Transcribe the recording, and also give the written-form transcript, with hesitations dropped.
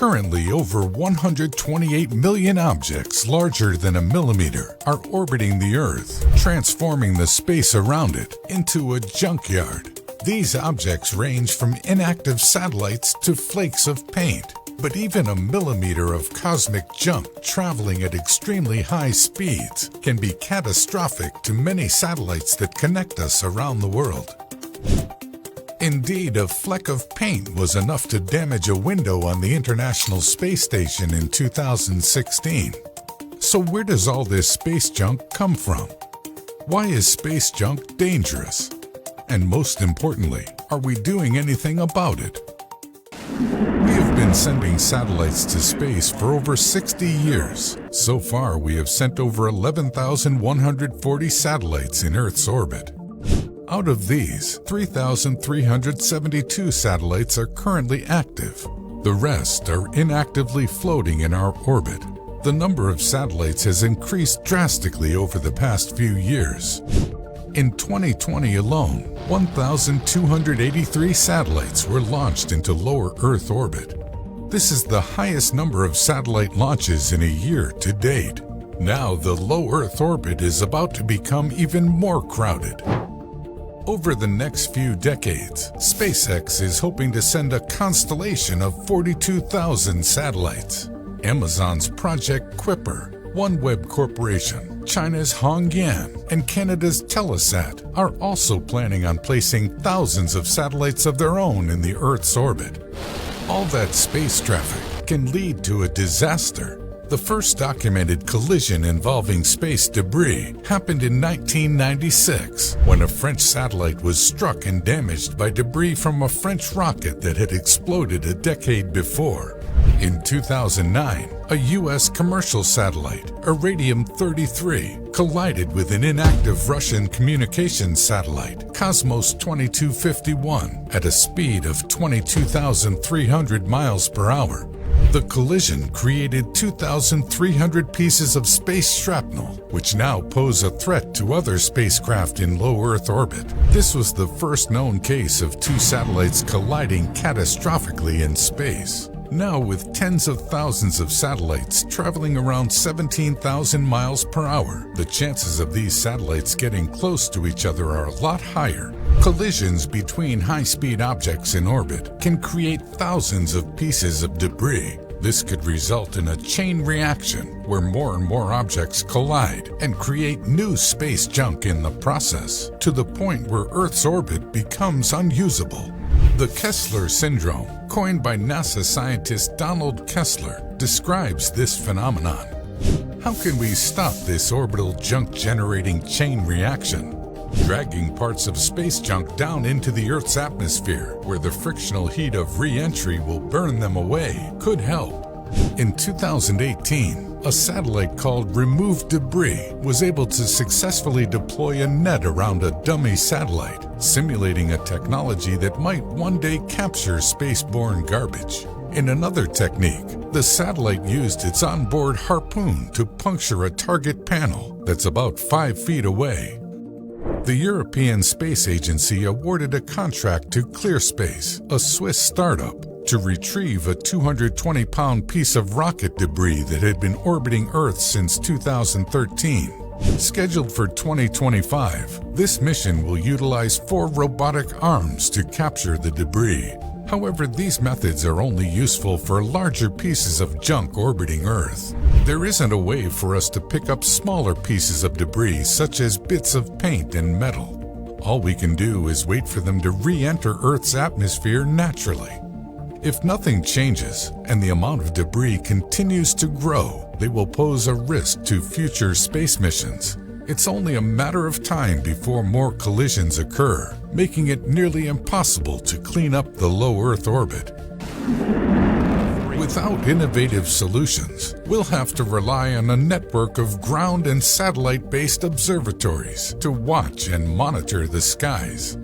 Currently, over 128 million objects larger than a millimeter are orbiting the Earth, transforming the space around it into a junkyard. These objects range from inactive satellites to flakes of paint. But even a millimeter of cosmic junk traveling at extremely high speeds can be catastrophic to many satellites that connect us around the world. Indeed, a fleck of paint was enough to damage a window on the International Space Station in 2016. So where does all this space junk come from? Why is space junk dangerous? And most importantly, are we doing anything about it? We have been sending satellites to space for over 60 years. So far, we have sent over 11,140 satellites in Earth's orbit. Out of these, 3,372 satellites are currently active. The rest are inactively floating in our orbit. The number of satellites has increased drastically over the past few years. In 2020 alone, 1,283 satellites were launched into lower Earth orbit. This is the highest number of satellite launches in a year to date. Now the low Earth orbit is about to become even more crowded. Over the next few decades, SpaceX is hoping to send a constellation of 42,000 satellites. Amazon's Project Kuiper, OneWeb Corporation, China's Hongyan, and Canada's Telesat are also planning on placing thousands of satellites of their own in the Earth's orbit. All that space traffic can lead to a disaster. The first documented collision involving space debris happened in 1996 when a French satellite was struck and damaged by debris from a French rocket that had exploded a decade before. In 2009, a U.S. commercial satellite, Iridium-33, collided with an inactive Russian communications satellite, Cosmos 2251, at a speed of 22,300 miles per hour. The collision created 2,300 pieces of space shrapnel, which now pose a threat to other spacecraft in low Earth orbit. This was the first known case of two satellites colliding catastrophically in space. Now, with tens of thousands of satellites traveling around 17,000 miles per hour, the chances of these satellites getting close to each other are a lot higher. Collisions between high-speed objects in orbit can create thousands of pieces of debris. This could result in a chain reaction where more and more objects collide and create new space junk in the process, to the point where Earth's orbit becomes unusable. The Kessler syndrome, coined by NASA scientist Donald Kessler, describes this phenomenon. How can we stop this orbital junk-generating chain reaction? Dragging parts of space junk down into the Earth's atmosphere, where the frictional heat of re-entry will burn them away, could help. In 2018, a satellite called Remove Debris was able to successfully deploy a net around a dummy satellite, simulating a technology that might one day capture spaceborne garbage. In another technique, the satellite used its onboard harpoon to puncture a target panel that's about 5 feet away. The European Space Agency awarded a contract to ClearSpace, a Swiss startup, to retrieve a 220-pound piece of rocket debris that had been orbiting Earth since 2013. Scheduled for 2025, this mission will utilize 4 robotic arms to capture the debris. However, these methods are only useful for larger pieces of junk orbiting Earth. There isn't a way for us to pick up smaller pieces of debris, such as bits of paint and metal. All we can do is wait for them to re-enter Earth's atmosphere naturally. If nothing changes and the amount of debris continues to grow, they will pose a risk to future space missions. It's only a matter of time before more collisions occur, making it nearly impossible to clean up the low Earth orbit. Without innovative solutions, we'll have to rely on a network of ground and satellite-based observatories to watch and monitor the skies.